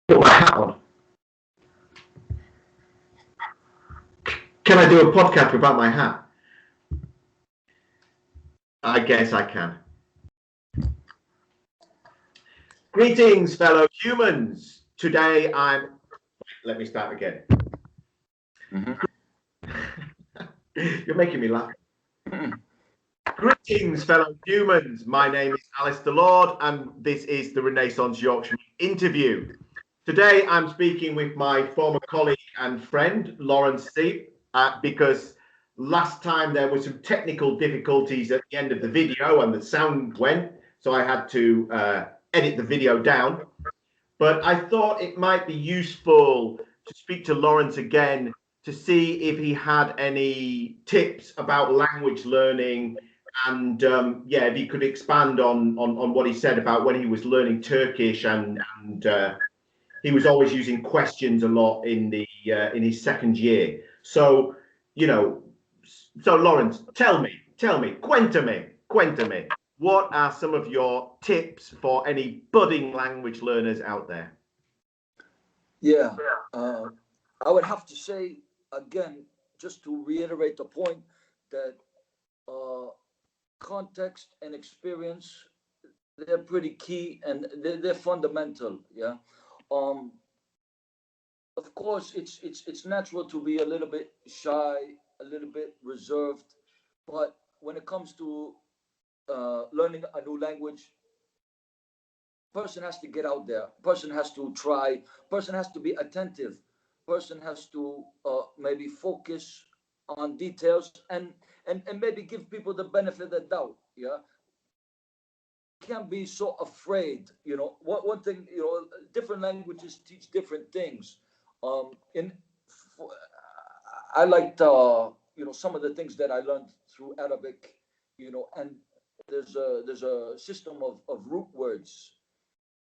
Put my hat on. Can I do a podcast without my hat? I guess I can. Greetings, fellow humans. Today let me start again. You're making me laugh. Greetings, fellow humans. My name is Alistair Lord, and this is the Renaissance Yorkshire interview. Today, I'm speaking with my former colleague and friend, Lawrence Seibt, because last time there were some technical difficulties at the end of the video and the sound went, so I had to edit the video down. But I thought it might be useful to speak to Lawrence again to see if he had any tips about language learning, and yeah, if he could expand on what he said about when he was learning Turkish, and he was always using questions a lot in in his second year. So, you know, so Lawrence, tell me, cuéntame, what are some of your tips for any budding language learners out there? Yeah, I would have to say again, just to reiterate the point that uh, context and experience, they're pretty key, and they're fundamental. Yeah. Um, of course, it's natural to be a little bit shy, a little bit reserved, but when it comes to learning a new language, person has to get out there, person has to try, person has to be attentive, person has to maybe focus on details, and maybe give people the benefit of the doubt. Yeah, can't be so afraid. One thing, different languages teach different things. In I liked some of the things that I learned through Arabic, and there's a system of root words.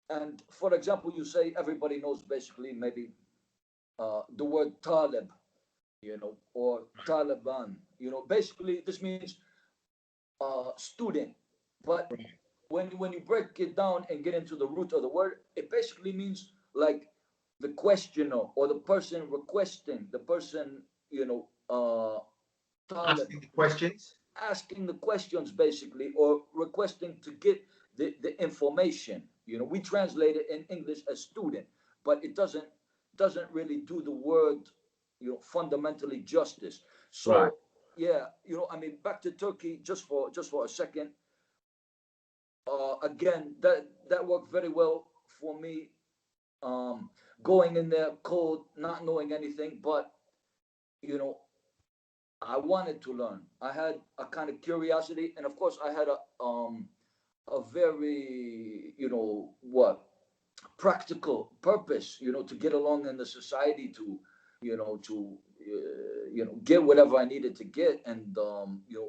And for example, you say everybody knows basically maybe the word Talib, or Taliban. Basically this means student. But when you break it down and get into the root of the word, it basically means like the questioner or the person requesting, the person, Asking the questions. asking the questions basically, or requesting to get the information. We translate it in English as student, but it doesn't really do the word fundamentally justice. Right. So yeah, I mean, back to Turkey just for a second. Again, that worked very well for me. Going in there cold, not knowing anything, but you know I wanted to learn. I had a kind of curiosity, and of course, I had a very what practical purpose. To get along in the society, to get whatever I needed to get, and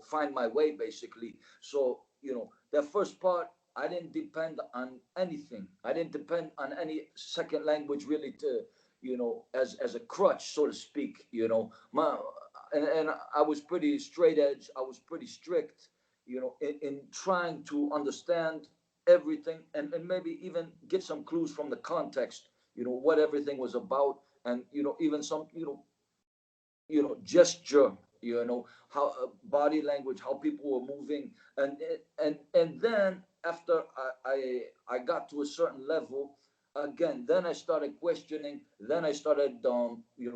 find my way basically. So that first part, I didn't depend on anything. I didn't depend on any second language really to as a crutch, so to speak. And I was pretty straight edge. I was pretty strict, in trying to understand everything, and maybe even get some clues from the context, what everything was about, and even some gesture, how body language, how people were moving, and then after I got to a certain level, again, then I started questioning, then I started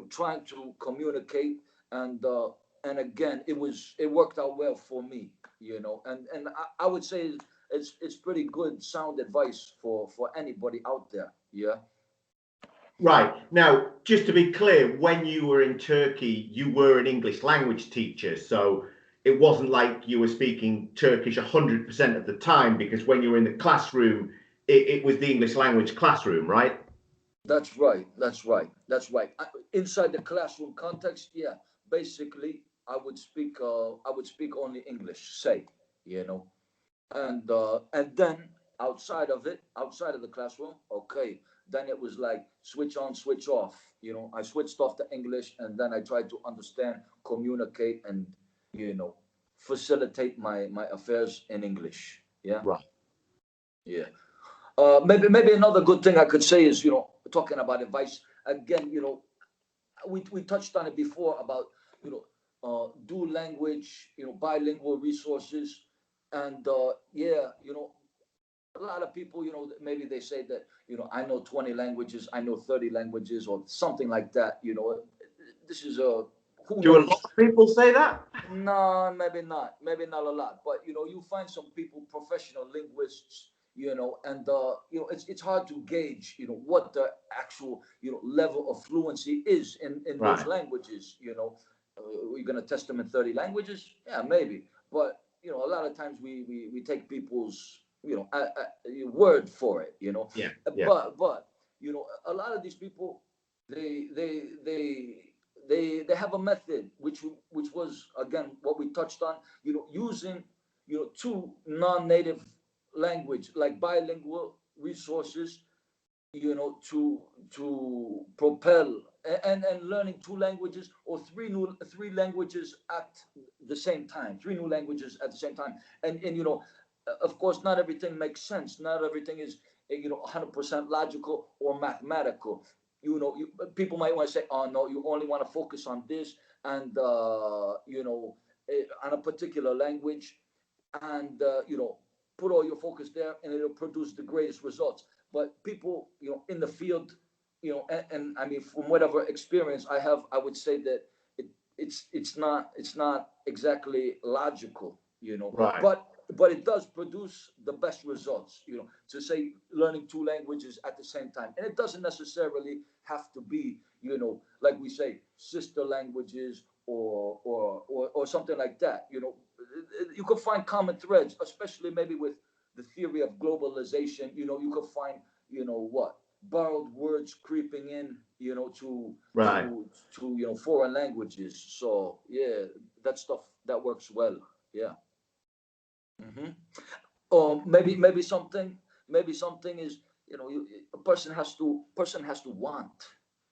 trying to communicate, and again, it worked out well for me, and I would say it's pretty good sound advice for anybody out there. Yeah. Right. Now, just to be clear, when you were in Turkey, you were an English language teacher. So it wasn't like you were speaking Turkish 100% of the time, because when you were in the classroom, it was the English language classroom, right? That's right. That's right. That's right. Inside the classroom context, yeah. Basically, I would speak only English, say, you know, and then outside of it, outside of the classroom, okay. Then it was like switch on, switch off. I switched off to English, and then I tried to understand, communicate, and you know, facilitate my affairs in English. Yeah, Right. yeah. Maybe another good thing I could say is, talking about advice again, we touched on it before about dual language, bilingual resources, and yeah, a lot of people, maybe they say that, I know 20 languages, I know 30 languages, or something like that. This is a who Do a lot knows. of people say that? No, maybe not a lot, but you find some people, professional linguists, and it's hard to gauge, what the actual, level of fluency is in those Right. languages. We're gonna test them in 30 languages, yeah, maybe, but a lot of times we take people's, word for it, Yeah. Yeah. but a lot of these people, they they they they have a method which was again what we touched on, using two non-native language like bilingual resources, to propel, and learning two languages or three languages at the same time, three new languages at the same time. And of course, not everything makes sense, not everything is 100% logical or mathematical. People might want to say, oh no, you only want to focus on this, and on a particular language, and put all your focus there, and it'll produce the greatest results. But people, in the field, and I mean, from whatever experience I have, I would say that it's not exactly logical, Right. but it does produce the best results, to say learning two languages at the same time. And it doesn't necessarily have to be, like we say, sister languages, or something like that. You could find common threads, especially maybe with the theory of globalization. You could find, what, borrowed words creeping in, to Right. foreign languages. So yeah, that stuff that works well. Yeah. hmm Or maybe something is, a person has to want,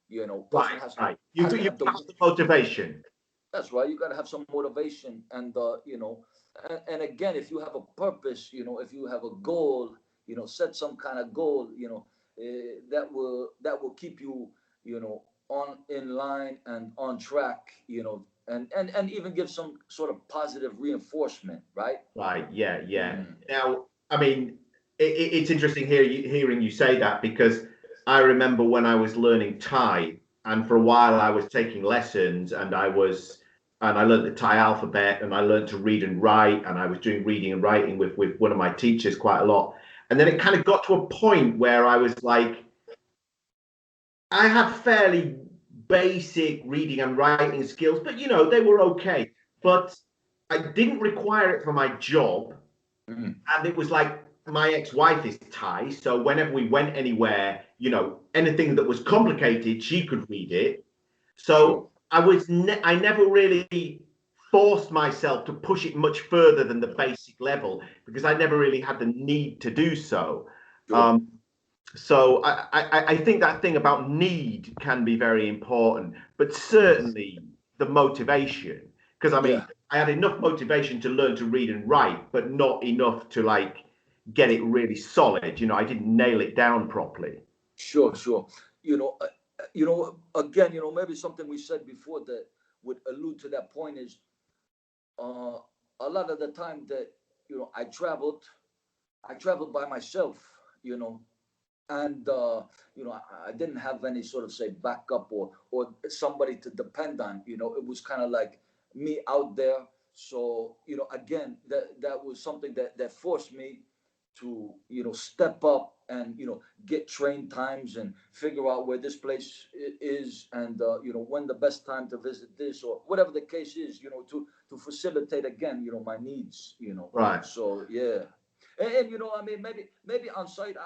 person Right. has Right. has to You have the. have the motivation. That's right. You got to have some motivation, and and again, if you have a purpose, if you have a goal, set some kind of goal, that will keep you, on in line and on track, and even give some sort of positive reinforcement, right? Right. Yeah. Yeah. Mm. Now, I mean, it's interesting hearing you say that, because I remember when I was learning Thai, and for a while I was taking lessons, and I learned the Thai alphabet, and I learned to read and write, and I was doing reading and writing with one of my teachers quite a lot. And then it kind of got to a point where I was like, I had fairly basic reading and writing skills, but they were okay. But I didn't require it for my job. Mm. And it was like, my ex-wife is Thai, so whenever we went anywhere, anything that was complicated, she could read it. Sure. So I never really forced myself to push it much further than the basic level, because I never really had the need to do so. Sure. Um, so I think that thing about need can be very important, but certainly the motivation, because I mean, Yeah. I had enough motivation to learn to read and write, but not enough to like get it really solid. I didn't nail it down properly. Sure. Sure. Again, maybe something we said before that would allude to that point is, uh, a lot of the time that I traveled by myself, and I didn't have any sort of, say, backup, or somebody to depend on. It was kind of like me out there. So again, that was something that forced me to step up, and get train times, and figure out where this place is, and when the best time to visit this, or whatever the case is, to facilitate again, my needs. Right. So yeah. And I mean, maybe on site,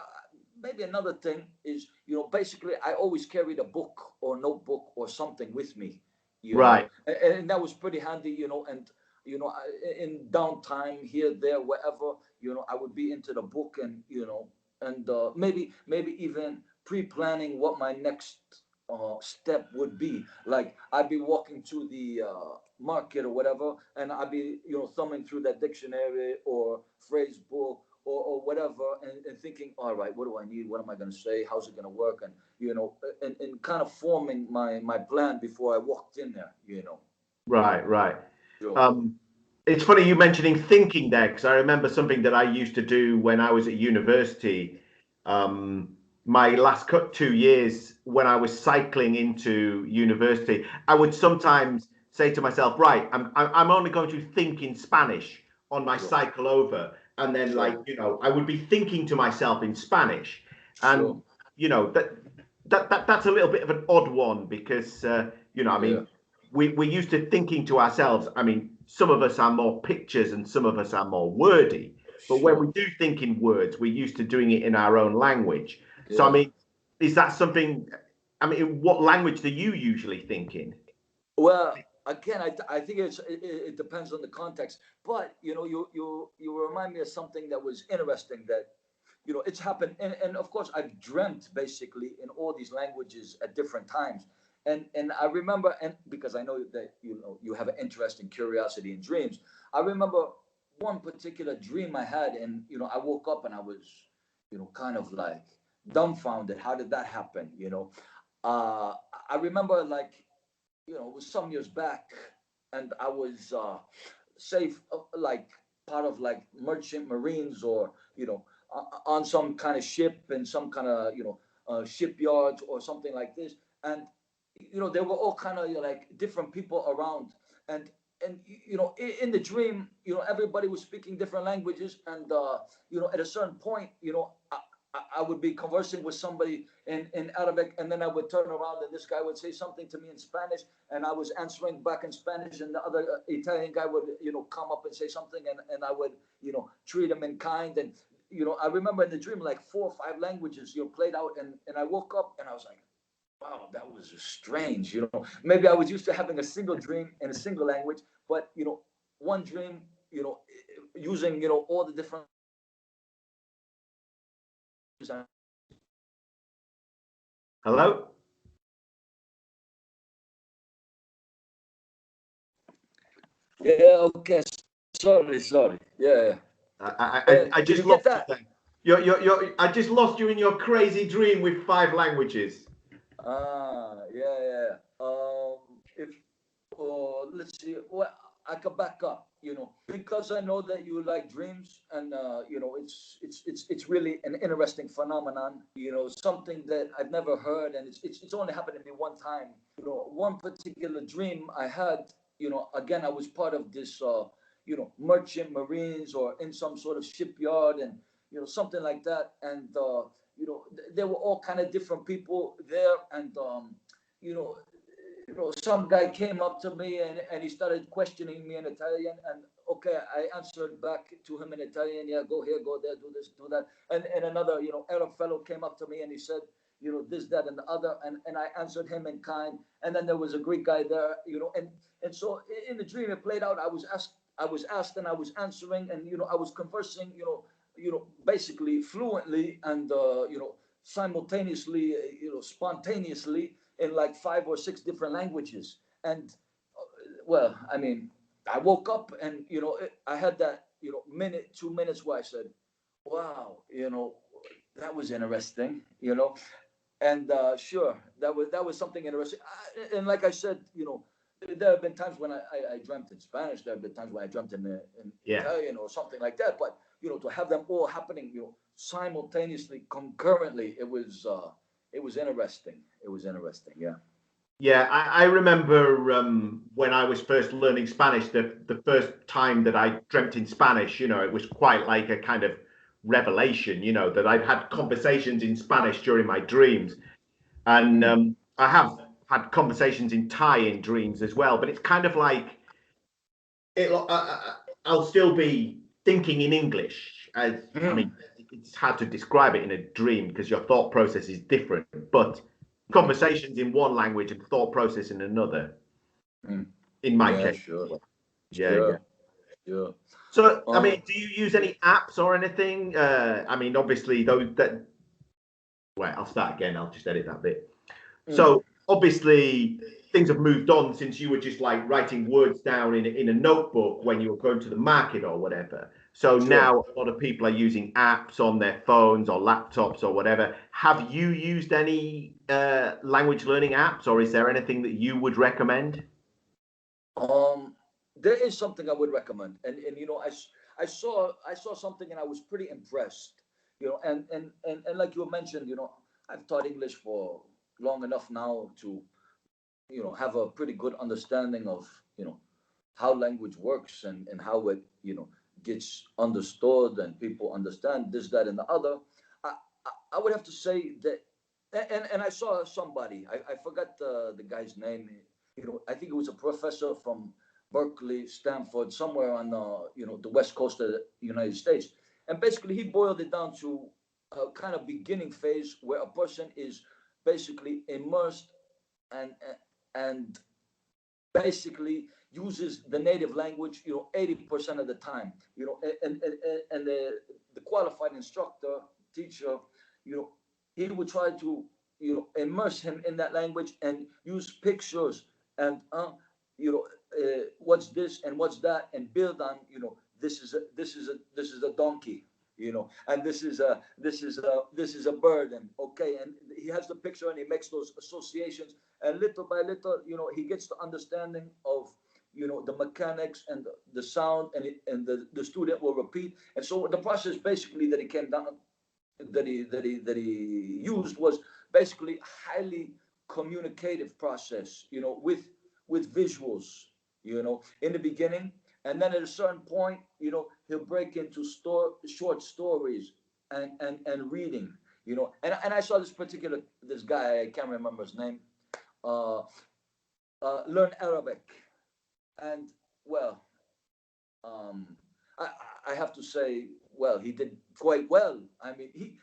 maybe another thing is, basically I always carried a book or notebook or something with me, Right. and that was pretty handy, and in downtime here, there, wherever, I would be into the book, and and maybe even pre-planning what my next step would be. Like, I'd be walking to the market or whatever, and I'd be thumbing through that dictionary or phrase book, or whatever, and thinking, all right, what do I need? What am I going to say? How's it going to work? And and kind of forming my plan before I walked in there. Right, right. Sure. Um, it's funny you mentioning thinking there, because I remember something that I used to do when I was at university. Um, my last 2 years when I was cycling into university, I would sometimes say to myself, right, I'm only going to think in Spanish on my Sure. cycle over, and then Sure. I would be thinking to myself in Spanish, and Sure. that's a little bit of an odd one because I Yeah. mean we're used to thinking to ourselves. I mean, some of us are more pictures and some of us are more wordy. But when we Sure. do think in words, we're used to doing it in our own language. So, I Yeah. mean, is that something? I mean, what language do you usually think in? Well, again, I think it depends on the context. But you remind me of something that was interesting that it's happened, and of course I've dreamt basically in all these languages at different times, and I remember, and because I know that you have an interest in curiosity and dreams, I remember one particular dream I had, and I woke up and I was kind of like dumbfounded. How did that happen? Uh, I remember, like, it was some years back, and I was safe, like part of like merchant marines, or on some kind of ship in some kind of shipyard or something like this, and there were all kind of like different people around, and in the dream, everybody was speaking different languages, and at a certain point, I would be conversing with somebody in Arabic, and then I would turn around and this guy would say something to me in Spanish, and I was answering back in Spanish, and the other Italian guy would, come up and say something, and I would, treat him in kind. And, I remember in the dream, like 4 or 5 languages, played out, and I woke up and I was like, wow, that was strange. Maybe I was used to having a single dream in a single language, but, one dream, using, all the different. Hello? Yeah, okay. Sorry. Yeah. I Did just you get lost you that? then. I just lost you in your crazy dream with 5 languages. Yeah. If let's see. Well, I can back up. Because I know that you like dreams, and it's really an interesting phenomenon. Something that I've never heard, and it's only happened to me one time. One particular dream I had. Again, I was part of this. Merchant marines, or in some sort of shipyard, and something like that, and there were all kind of different people there, and you know some guy came up to me, and he started questioning me in Italian, and okay, I answered back to him in Italian, yeah, go here, go there, do this, do that, and another Arab fellow came up to me, and he said this, that, and the other, and I answered him in kind, and then there was a Greek guy there, and so in the dream it played out. I was asked, and I was answering, and I was conversing, basically fluently, and simultaneously, spontaneously, in like 5 or 6 different languages. And well, I mean, I woke up, and I had that minute, 2 minutes, where I said, "Wow, that was interesting," and sure, that was something interesting. And like I said, there have been times when I dreamt in Spanish. There have been times when I dreamt in Yeah. Italian or something like that. But to have them all happening, simultaneously, concurrently, it was interesting. It was interesting. Yeah. Yeah, I remember when I was first learning Spanish, the first time that I dreamt in Spanish, it was quite like a kind of revelation, that I'd had conversations in Spanish during my dreams. And Mm. I have had conversations in Thai in dreams as well, but it's kind of like I'll still be thinking in English. I mean, Mm. it's hard to describe it in a dream because your thought process is different, but Mm. conversations in one language and thought process in another, Mm. in my Yeah. case. Sure. Yeah, yeah. Sure. Sure. So, I Um. mean, do you use any apps or anything? I mean, obviously, those that. Wait, I'll start again. I'll just edit that bit. Mm. So, obviously, things have moved on since you were just like writing words down in a notebook when you were going to the market or whatever. So Sure. now a lot of people are using apps on their phones or laptops or whatever. Have you used any language learning apps, or is there anything that you would recommend? Um, there is something I would recommend, and I saw something and I was pretty impressed. And like you mentioned, I've taught English for long enough now to have a pretty good understanding of how language works and how it gets understood and people understand this, that, and the other. I would have to say that, and I saw somebody, I forgot the guy's name. I think it was a professor from Berkeley, Stanford, somewhere on the west coast of the United States, and basically he boiled it down to a kind of beginning phase where a person is basically immersed and and basically uses the native language 80% of the time, and the qualified instructor, teacher, you know he would try to immerse him in that language and use pictures and what's this and what's that, and build on this is a donkey, and this is a bird, and okay, and he has the picture and he makes those associations, and little by little he gets the understanding of the mechanics and the sound, and the student will repeat. And so the process basically that he came down that he used was basically highly communicative process, with visuals, in the beginning, and then at a certain point, he'll break into short stories and reading, and I saw this guy, I can't remember his name, uh, learn Arabic, and well, um, I, I have to say, well, he did quite well. I mean,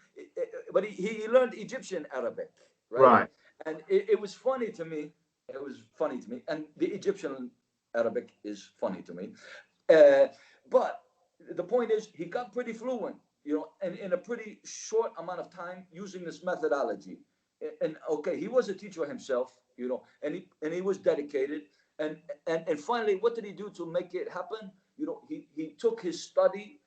but he learned Egyptian Arabic, right? Right. And it was funny to me. It was funny to me, and the Egyptian Arabic is funny to me. Uh, but the point is, he got pretty fluent, and in a pretty short amount of time using this methodology. And okay, he was a teacher himself, and he was dedicated. And finally, what did he do to make it happen? He took his study,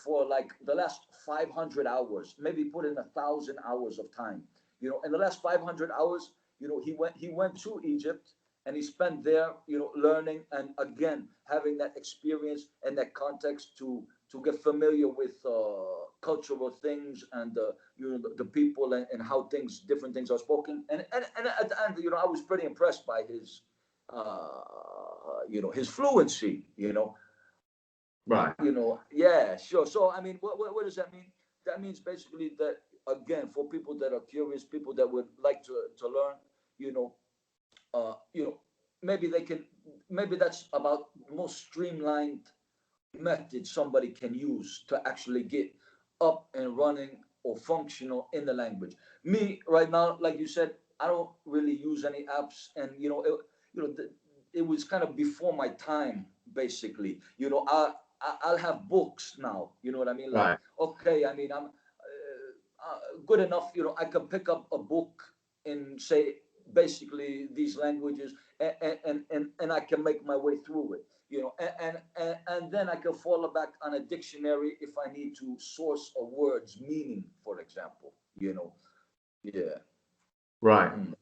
for like the last 500 hours, maybe put in 1,000 hours of time. In the last 500 hours, he went to Egypt, and he spent there, learning, and again having that experience and that context to get familiar with cultural things, and the people, and how different things are spoken. And at the end, I was pretty impressed by his fluency. Right. Yeah, sure. So I mean, what does that mean? That means basically that, again, for people that are curious, people that would like to learn, you know, uh, you know, maybe they can, maybe that's about the most streamlined method somebody can use to actually get up and running or functional in the language. Me right now, like you said, I don't really use any apps, and you know, the, it was kind of before my time, basically. I'll have books now. You know what I mean? Like, Right. okay, I mean, I'm good enough. I can pick up a book in, say, basically these languages, and I can make my way through it. And then I can fall back on a dictionary if I need to source a word's meaning, for example. Yeah. Right. Mm.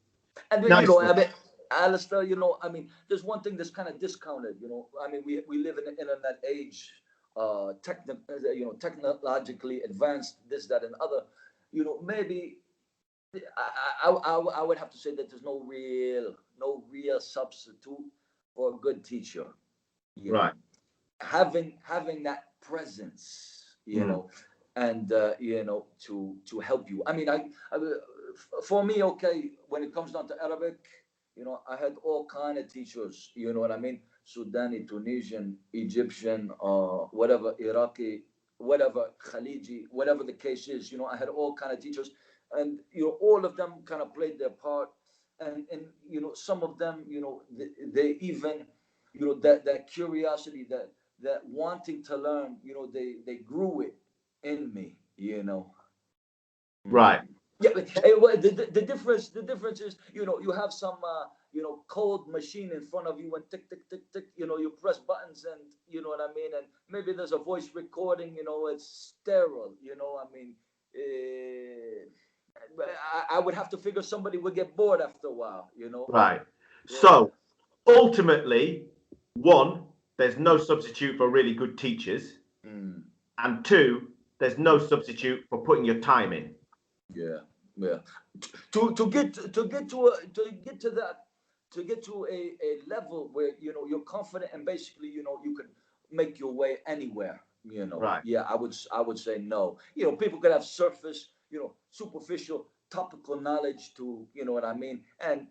And Nice. I mean, Alistair, I mean, there's one thing that's kind of discounted. I mean, we live in an internet age, technologically advanced, this, that, and other. Maybe I would have to say that there's no real substitute for a good teacher. You Right. know, having that presence, Mm. and to help you. I mean, for me, okay, when it comes down to Arabic, I had all kind of teachers. You know what I mean? Sudani, Tunisian, Egyptian, whatever, Iraqi, whatever, Khaliji, whatever the case is. I had all kind of teachers, and all of them kind of played their part, and some of them, they even, that curiosity, that wanting to learn, they grew it in me. Right. Yeah, but, well, the difference is, you have some, cold machine in front of you and tick, tick, tick, tick, you press buttons and you know what I mean? And maybe there's a voice recording, it's sterile, I would have to figure somebody would get bored after a while. Right. Yeah. So ultimately, one, there's no substitute for really good teachers. Mm. And two, there's no substitute for putting your time in. Yeah, yeah. To get to a level where you're confident and basically you can make your way anywhere. Right. Yeah, I would say no. People could have surface, superficial, topical knowledge to what I mean, and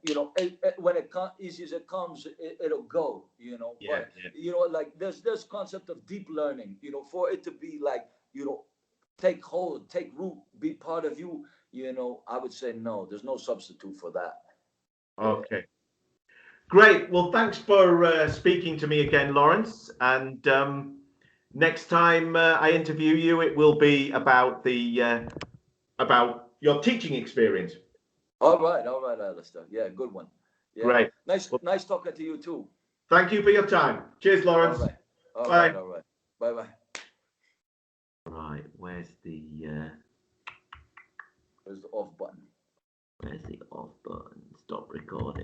when it comes easy as it comes, it'll go. Yeah, But yeah. like there's concept of deep learning. For it to be like take hold, take root, be part of you, I would say no. There's no substitute for that. Okay. Great. Well, thanks for speaking to me again, Lawrence. And next time I interview you, it will be about about your teaching experience. All right, Alistair. Yeah, good one. Yeah, Great. nice, Well, nice talking to you too. thank you for your time. Cheers, All Lawrence. right, all Bye. right, all right. Bye, bye. Right. Where's Where's the off button? the off button? Stop recording.